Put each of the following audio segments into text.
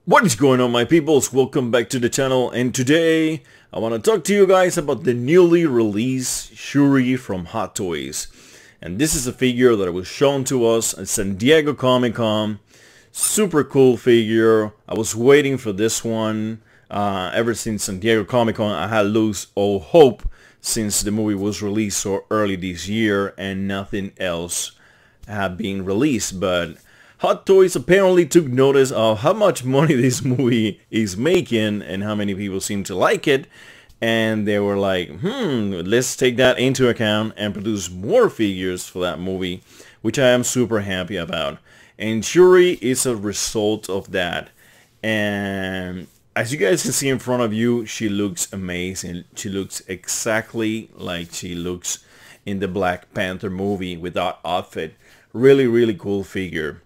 What is going on, my peoples? Welcome back to the channel, and today I want to talk to you guys about the newly released Shuri from Hot Toys. And this is a figure that was shown to us at San Diego Comic-Con. Super cool figure. I was waiting for this one ever since San Diego Comic-Con. I had lost all hope since the movie was released so early this year and nothing else had been released. But Hot Toys apparently took notice of how much money this movie is making and how many people seem to like it, and they were like, let's take that into account and produce more figures for that movie, which I am super happy about. And Shuri is a result of that. And as you guys can see in front of you, she looks amazing. She looks exactly like she looks in the Black Panther movie with that outfit. Really cool figure.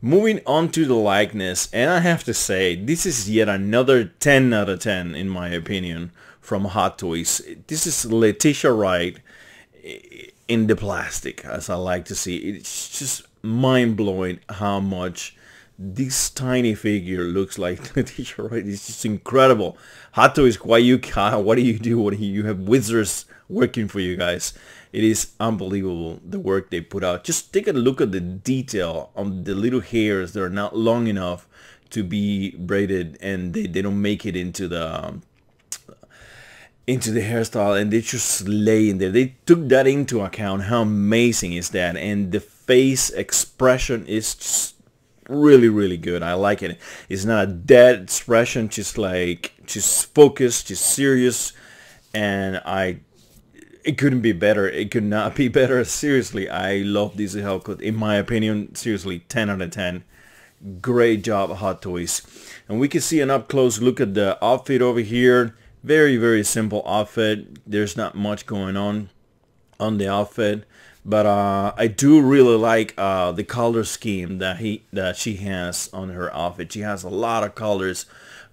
Moving on to the likeness, and I have to say, this is yet another 10 out of 10 in my opinion from Hot Toys. This is Letitia Wright in the plastic, as I like to see. It's just mind-blowing how much this tiny figure looks like Letitia Wright. It's just incredible. Hot Toys, what do you do? What do you have wizards working for you guys? It is unbelievable, the work they put out. Just take a look at the detail on the little hairs that are not long enough to be braided, and they don't make it into the hairstyle, and they just lay in there. They took that into account. How amazing is that? And the face expression is just really good. I like it. It's not a dead expression, just focused, just serious, and it couldn't be better. It could not be better. Seriously, I love this haircut. In my opinion, seriously, 10 out of 10. Great job, Hot Toys. And we can see an up-close look at the outfit over here. Very simple outfit. There's not much going on the outfit. But I do really like the color scheme that she has on her outfit. She has a lot of colors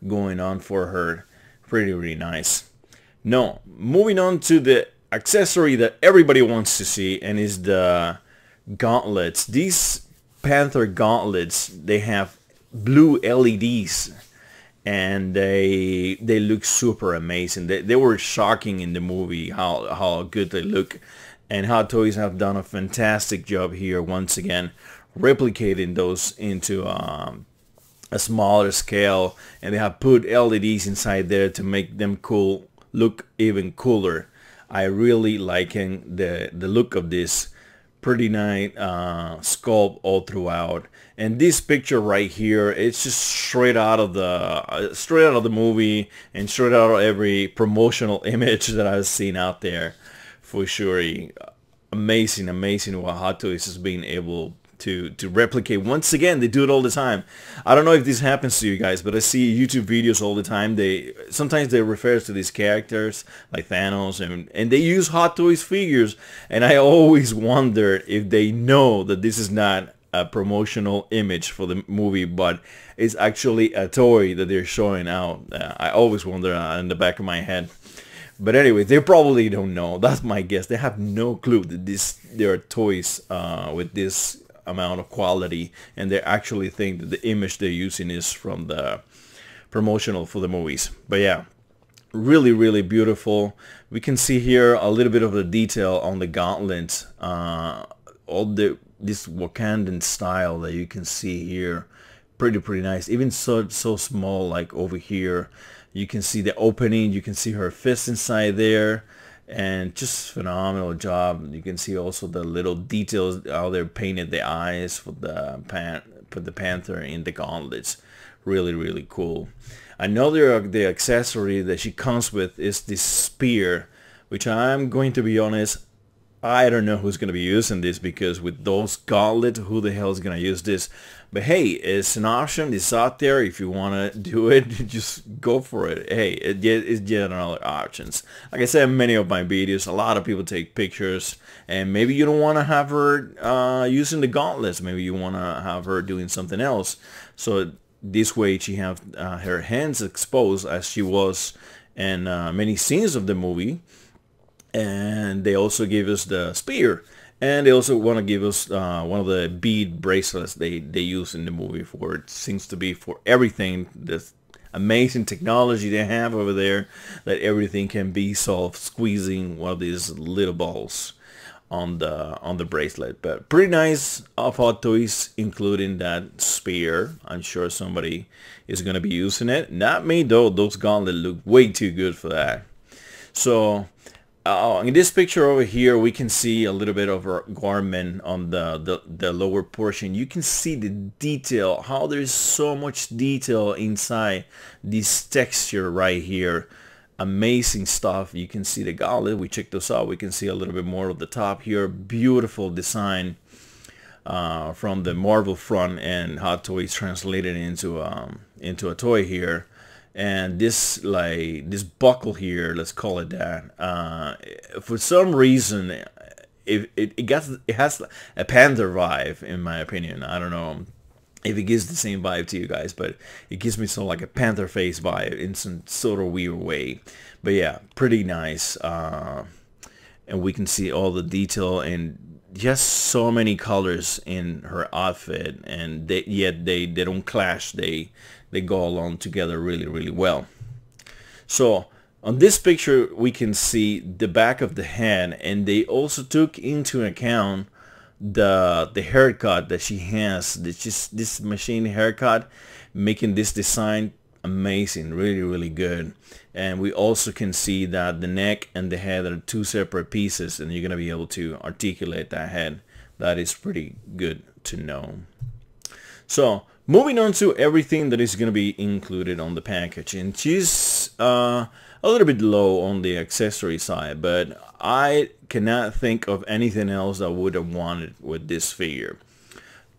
going on for her. Really nice. Now, moving on to the accessory that everybody wants to see, and is the gauntlets. These Panther gauntlets, they have blue LEDs, and they look super amazing. They were shocking in the movie how good they look, and Hot Toys have done a fantastic job here once again replicating those into a smaller scale, and they have put LEDs inside there to make them look even cooler. I really liking the look of this. Pretty nice sculpt all throughout. And this picture right here, it's just straight out of the movie and straight out of every promotional image that I've seen out there for Shuri. Amazing what Hot Toys has been able to replicate. Once again, they do it all the time. I don't know if this happens to you guys, but I see YouTube videos all the time. Sometimes they refer to these characters like Thanos, and they use Hot Toys figures, and I always wonder if they know that this is not a promotional image for the movie, but it's actually a toy that they're showing out. I always wonder in the back of my head. But anyway, they probably don't know. That's my guess. They have no clue that there are toys with this amount of quality, and they actually think that the image they're using is from the promotional for the movies. But yeah, really beautiful. We can see here a little bit of the detail on the gauntlet, this Wakandan style that you can see here. Pretty nice. Even so small, like over here, you can see the opening. You can see her fist inside there. And just phenomenal job. You can see also the little details, how they painted the eyes for the Panther in the gauntlets. Really cool. Another the accessory that she comes with is this spear, which I'm going to be honest, I don't know who's going to be using this, because with those gauntlets, who the hell is going to use this? But hey, it's an option. It's out there. If you want to do it, just go for it. Hey, it's yet another options. Like I said in many of my videos, a lot of people take pictures, and maybe you don't want to have her using the gauntlets. Maybe you want to have her doing something else. So this way she have her hands exposed, as she was in many scenes of the movie. And they also gave us the spear, And they also want to give us one of the bead bracelets they use in the movie for. It seems to be for everything. This amazing technology they have over there, that everything can be solved squeezing one of these little balls on the bracelet. But pretty nice of Hot Toys, including that spear. I'm sure somebody is going to be using it. Not me though. Those gauntlets look way too good for that. So in this picture over here, we can see a little bit of her garment on the lower portion. You can see the detail, how there's so much detail inside this texture right here. Amazing stuff. You can see the gauntlet. We checked those out. We can see a little bit more of the top here. Beautiful design from the Marvel front, and Hot Toys translated into a toy here. And this buckle here, let's call it that, for some reason it has a Panther vibe, in my opinion. I don't know if it gives the same vibe to you guys, but it gives me sort of like a Panther face vibe in some sort of weird way. But yeah, pretty nice. And we can see all the detail and just so many colors in her outfit, and yet they don't clash. They go along together really well. So on this picture we can see the back of the head, and they also took into account the haircut that she has. It's just this machine haircut, making this design amazing, really good. And we also can see that the neck and the head are two separate pieces, and you're gonna be able to articulate that head. That is pretty good to know. So moving on to everything that is going to be included on the package, and she's a little bit low on the accessory side, but I cannot think of anything else I would have wanted with this figure.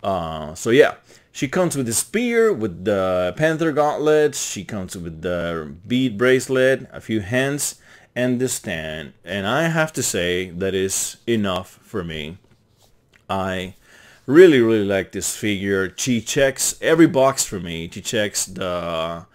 So yeah, she comes with the spear, with the Panther gauntlets, she comes with the bead bracelet, a few hands, and the stand. And I have to say that is enough for me. I really like this figure. She checks every box for me. She checks a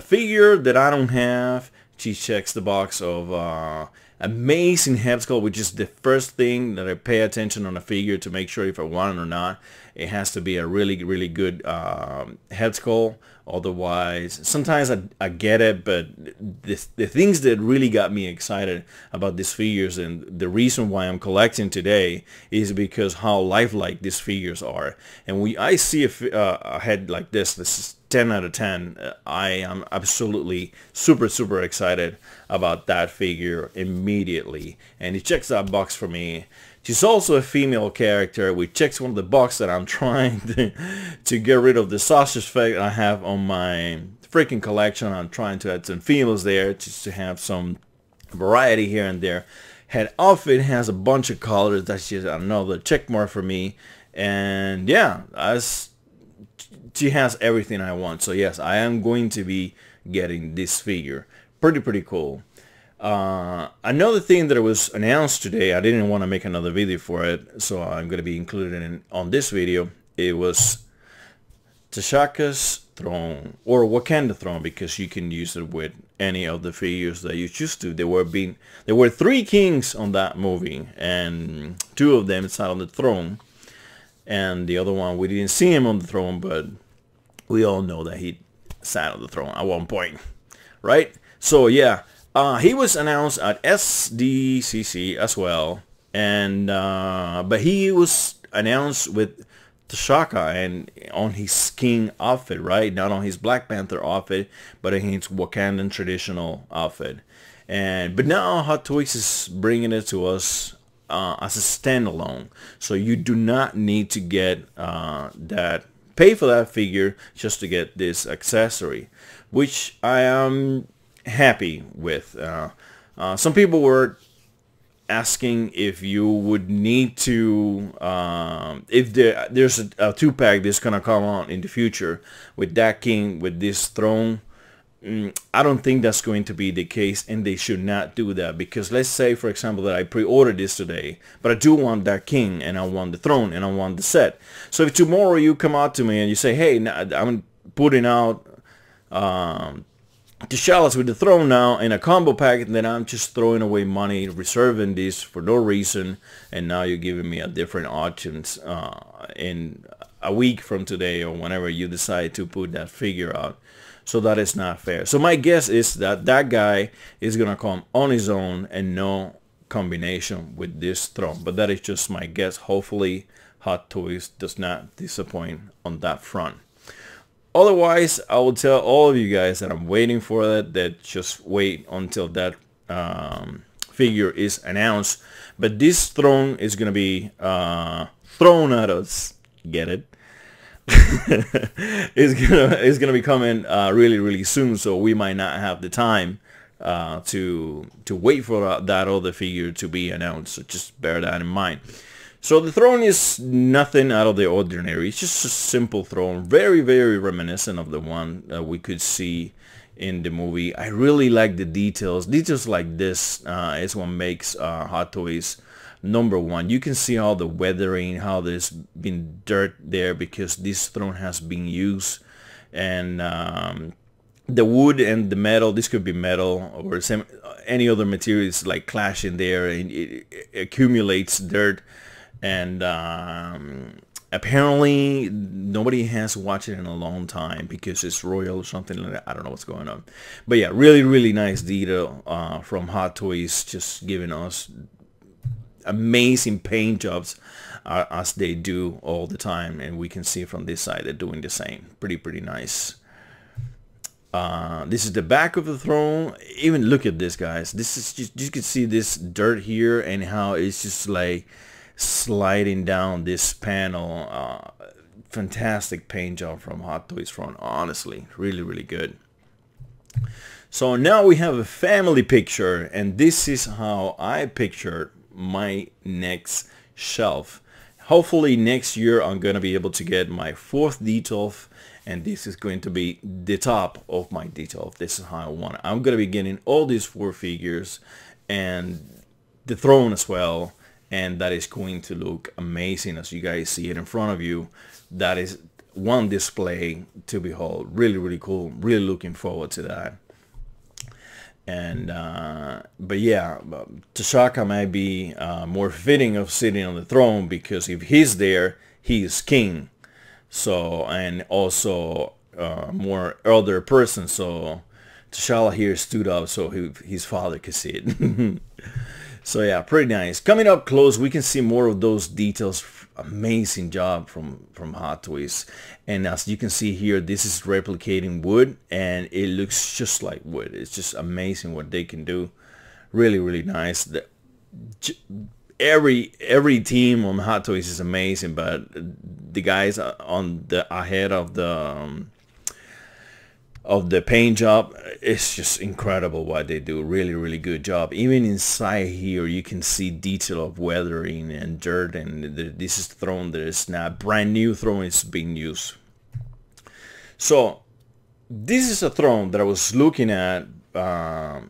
figure that I don't have. She checks the box of amazing head sculpt, which is the first thing that I pay attention on a figure to make sure if I want it or not. It has to be a really good head sculpt. Otherwise, sometimes I get it, but the things that really got me excited about these figures, and the reason why I'm collecting today, is because how lifelike these figures are. And when I see a head like this is 10 out of 10. I am absolutely super excited about that figure immediately, and it checks that box for me. She's also a female character, which checks one of the boxes that I'm trying to get rid of the sausage effect I have on my freaking collection. I'm trying to add some females there just to have some variety here and there. Head outfit has a bunch of colors. That's just another check mark for me. And yeah, she has everything I want. So yes, I am going to be getting this figure. Pretty cool. Another thing that was announced today, I didn't want to make another video for it, so I'm going to be included on this video. It was T'Chaka's throne, or Wakanda throne, because you can use it with any of the figures that you choose to. There were 3 kings on that movie, and 2 of them sat on the throne, and the other one, we didn't see him on the throne, but we all know that he sat on the throne at one point, right? So yeah, he was announced at SDCC as well, and but he was announced with T'Chaka and on his king outfit, right? Not on his Black Panther outfit, but in his Wakandan traditional outfit. But now Hot Toys is bringing it to us as a standalone, so you do not need to get pay for that figure just to get this accessory, which I am happy with. Some people were asking if you would need to, if there's a 2-pack that's gonna come out in the future with that king with this throne. I don't think that's going to be the case, and they should not do that, because let's say for example that I pre-ordered this today, but I do want that king, and I want the throne, and I want the set. So if tomorrow you come out to me and you say, hey, I'm putting out T'Challa's with the throne now in a combo pack, and then I'm just throwing away money, reserving this for no reason, and now you're giving me a different options in a week from today or whenever you decide to put that figure out. So that is not fair. So my guess is that that guy is gonna come on his own and no combination with this throne. But that is just my guess. Hopefully Hot Toys does not disappoint on that front. Otherwise, I will tell all of you guys that I'm waiting for that just wait until that figure is announced. But this throne is going to be thrown at us. Get it? it's gonna be coming really soon, so we might not have the time to wait for that other figure to be announced. So just bear that in mind. So the throne is nothing out of the ordinary. It's just a simple throne, very reminiscent of the one we could see in the movie. I really like the details. Details like this is what makes Hot Toys #1. You can see all the weathering, how there's been dirt there because this throne has been used, and the wood and the metal, this could be metal or any other materials, like clashing there, and it accumulates dirt. And apparently nobody has watched it in a long time because it's royal or something like that. I don't know what's going on, but yeah, really nice detail from Hot Toys, just giving us amazing paint jobs as they do all the time. And we can see from this side they're doing the same. Pretty nice. This is the back of the throne. Even look at this, guys. This is just, you can see this dirt here and how it's just like sliding down this panel. Fantastic paint job from Hot Toys front. Honestly, really good. So now we have a family picture, and this is how I pictured my next shelf. Hopefully next year I'm gonna be able to get my 4th D12, and this is going to be the top of my D12. This is how I want it. I'm gonna be getting all these 4 figures and the throne as well, and that is going to look amazing as you guys see it in front of you. That is one display to behold. Really cool. Really looking forward to that. And but yeah, T'Chaka might be more fitting of sitting on the throne, because if he's there, he is king. So, and also more elder person. So T'Challa here stood up so his father could see it. So yeah, pretty nice. Coming up close, we can see more of those details. Amazing job from Hot Toys. And as you can see here, this is replicating wood, and it looks just like wood. It's just amazing what they can do. Really nice. Every team on Hot Toys is amazing, but the guys on the ahead of the paint job, it's just incredible what they do. Really good job. Even inside here you can see detail of weathering and dirt, and this is throne that is not brand new throne, is being used. So this is a throne that I was looking at a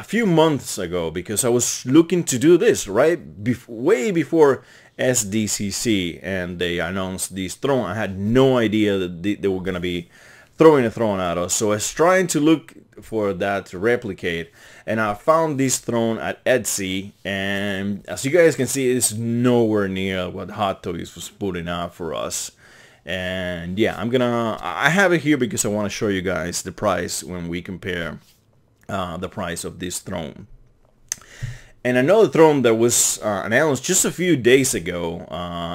few months ago, because I was looking to do this right way before SDCC, and they announced this throne. I had no idea that they were gonna be throwing a throne at us. So I was trying to look for that to replicate, and I found this throne at Etsy, and as you guys can see, it's nowhere near what Hot Toys was putting out for us. And yeah, I have it here because I want to show you guys the price when we compare the price of this throne. And another throne that was announced just a few days ago,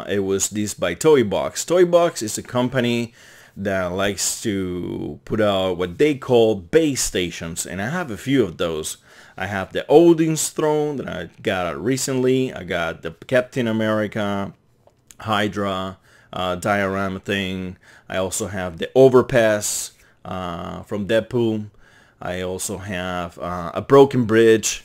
it was this by Toy Box. Toy Box is a company that likes to put out what they call base stations, and I have a few of those. I have the Odin's throne that I got recently. I got the Captain America Hydra diorama thing. I also have the Overpass from Deadpool. I also have a Broken Bridge,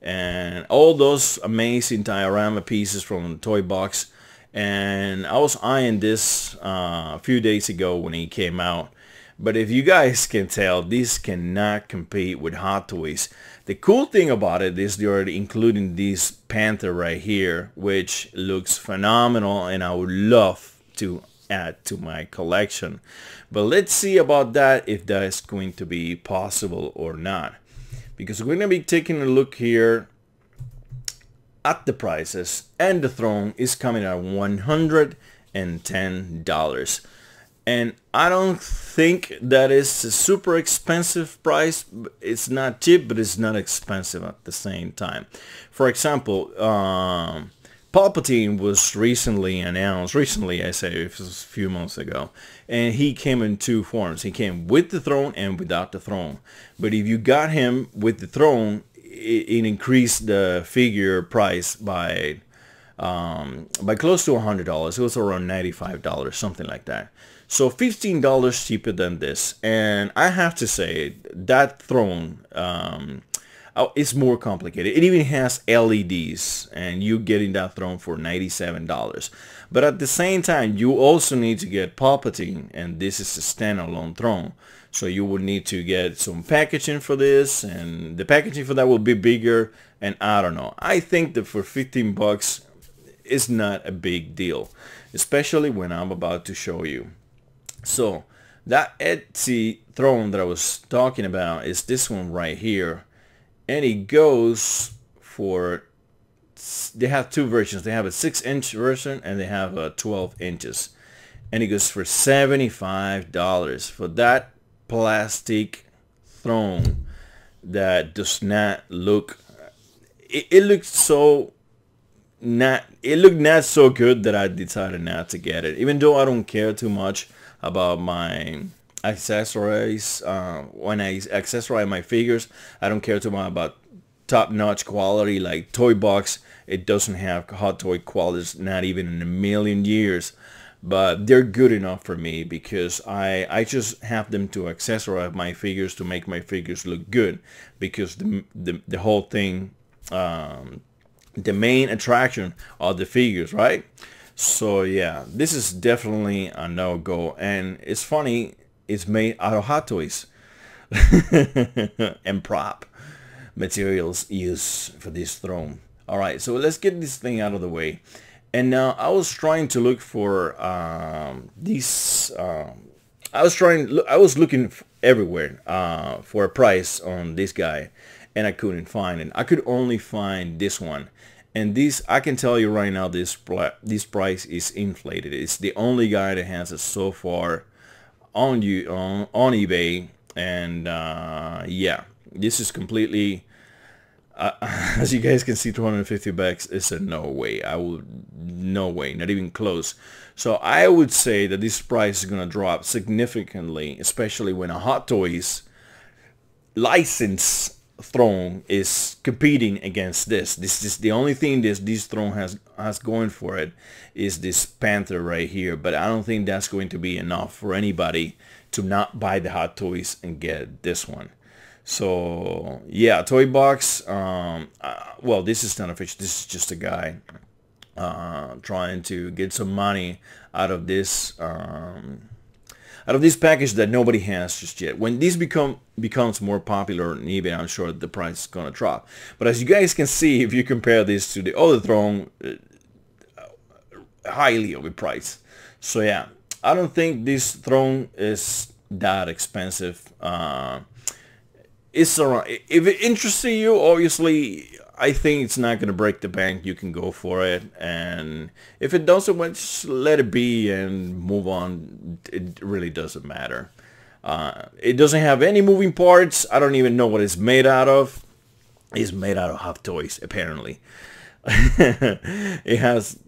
and all those amazing diorama pieces from Toy Box. And I was eyeing this a few days ago when it came out, but if you guys can tell, this cannot compete with Hot Toys. The cool thing about it is they're including this Panther right here, which looks phenomenal, and I would love to add to my collection. But let's see about that, if that is going to be possible or not, because we're going to be taking a look here at the prices, and the throne is coming at $110. And I don't think that is a super expensive price. It's not cheap, but it's not expensive at the same time. For example, Palpatine was recently announced, recently I say, it was a few months ago, and he came in two forms. He came with the throne and without the throne. But if you got him with the throne, it increased the figure price by close to $100. It was around $95, something like that. So $15 cheaper than this. And I have to say that throne is more complicated. It even has LEDs, and you getting that throne for $97. But at the same time, you also need to get Palpatine, and this is a standalone throne. So you would need to get some packaging for this, and the packaging for that will be bigger, and I don't know. I think that for 15 bucks is not a big deal, especially when I'm about to show you. So that Etsy throne that I was talking about is this one right here, and it goes for, they have two versions. They have a 6-inch version and they have a 12 inches, and it goes for $75 for that plastic throne that does not look, it looks so not, it looked not so good that I decided not to get it, even though I don't care too much about my accessories. When I accessorize my figures, I don't care too much about top-notch quality like Toy Box. It doesn't have Hot Toy quality, not even in a million years, but they're good enough for me because I just have them to accessorize my figures, to make my figures look good, because the whole thing, the main attraction are the figures, right? So yeah, this is definitely a no-go, and it's funny, it's made out of Hot Toys and prop materials used for this throne. Alright, so let's get this thing out of the way. And now I was trying to look for these, I was looking everywhere for a price on this guy, and I couldn't find it. I could only find this one. And this, I can tell you right now, this price is inflated. It's the only guy that has it so far on eBay, and yeah, this is completely, as you guys can see, 250 bucks is a no way. No way, not even close. So I would say that this price is gonna drop significantly, especially when a Hot Toys license throne is competing against this. This is the only thing this throne has going for it, is this Panther right here. But I don't think that's going to be enough for anybody to not buy the Hot Toys and get this one. So yeah, Toy Box, well, this is not official. This is just a guy trying to get some money out of this package that nobody has just yet. When this becomes more popular on eBay, I'm sure the price is gonna drop. But as you guys can see, if you compare this to the other throne, highly overpriced. So yeah, I don't think this throne is that expensive. It's around, if it interests you, obviously I think it's not gonna break the bank. You can go for it, and if it doesn't, well, just let it be and move on. It really doesn't matter. It doesn't have any moving parts. I don't even know what it's made out of. It's made out of Hot Toys, apparently. It has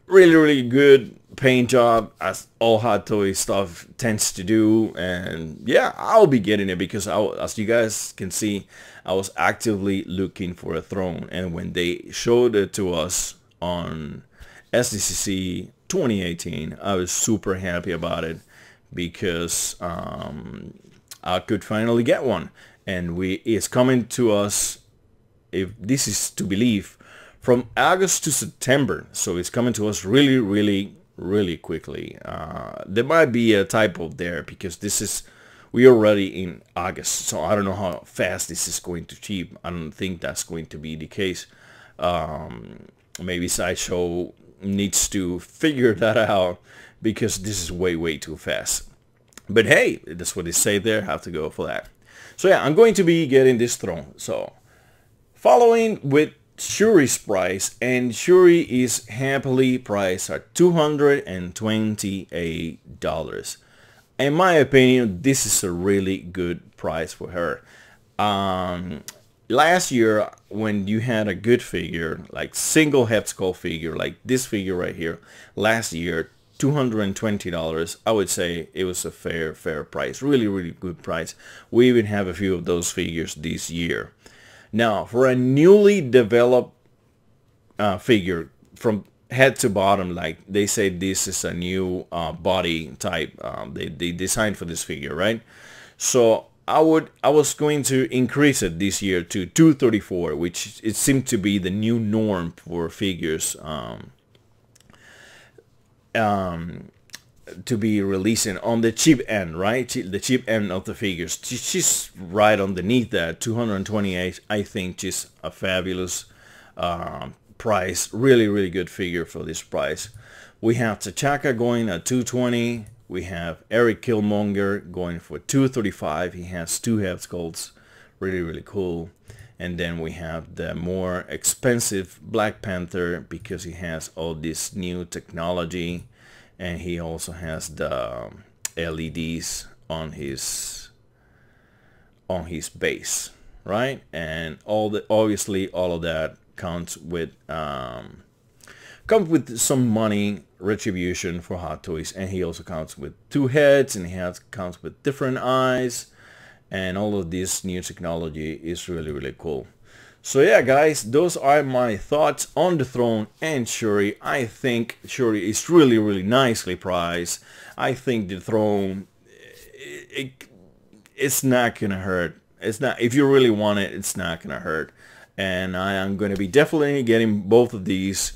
really good paint job, as all Hot Toy stuff tends to do. And yeah, I'll be getting it because as you guys can see, I was actively looking for a throne, and when they showed it to us on SDCC 2018, I was super happy about it because I could finally get one, and it's coming to us, if this is to believe, from August to September. So it's coming to us really quickly. There might be a typo there because we're already in August, so I don't know how fast this is going to ship. I don't think that's going to be the case. Maybe Sideshow needs to figure that out, because this is way too fast. But hey, that's what they say there. Have to go for that. So yeah, I'm going to be getting this throne. So following with Shuri's price, and Shuri is happily priced at $228. In my opinion, this is a really good price for her. Last year, when you had a good figure, like single head skull figure, like this figure right here, last year, $220, I would say it was a fair price. Really good price. We even have a few of those figures this year. Now, for a newly developed figure from head to bottom, like they say this is a new body type they designed for this figure, right? So I was going to increase it this year to $234, which it seemed to be the new norm for figures to be releasing on the cheap end, right? The cheap end of the figures. She's right underneath that, 228. I think she's a fabulous price. Really good figure for this price. We have T'Chaka going at 220. We have Eric Killmonger going for 235. He has 2 head sculpts. Really cool. And then we have the more expensive Black Panther because he has all this new technology, and he also has the LEDs on his base, right? And obviously all of that comes with some money retribution for Hot Toys, and he also comes with 2 heads, and he comes with different eyes. And all of this new technology is really cool. So yeah, guys, those are my thoughts on the throne and Shuri. I think Shuri is really nicely priced. I think the throne, it's not gonna hurt. It's not, if you really want it, it's not gonna hurt. And I am gonna be definitely getting both of these.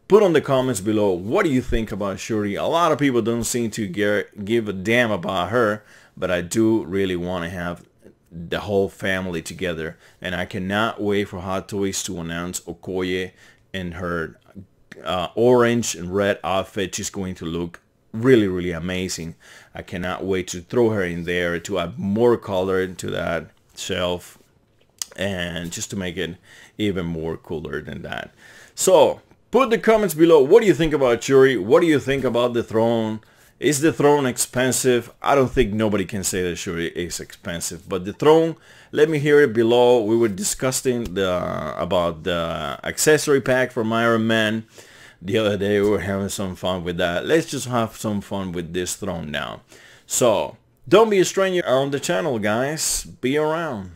Put on the comments below, what do you think about Shuri? A lot of people don't seem to give a damn about her, but I do really want to have the whole family together, and I cannot wait for Hot Toys to announce Okoye in her orange and red outfit. She's going to look really amazing. I cannot wait to throw her in there to add more color to that shelf, and just to make it even more cooler than that. So put the comments below, what do you think about Shuri? What do you think about the throne? Is the throne expensive? I don't think nobody can say that Shuri is expensive, but the throne, let me hear it below. We were discussing about the accessory pack from Iron Man the other day. We were having some fun with that. Let's just have some fun with this throne now. So don't be a stranger on the channel, guys. Be around.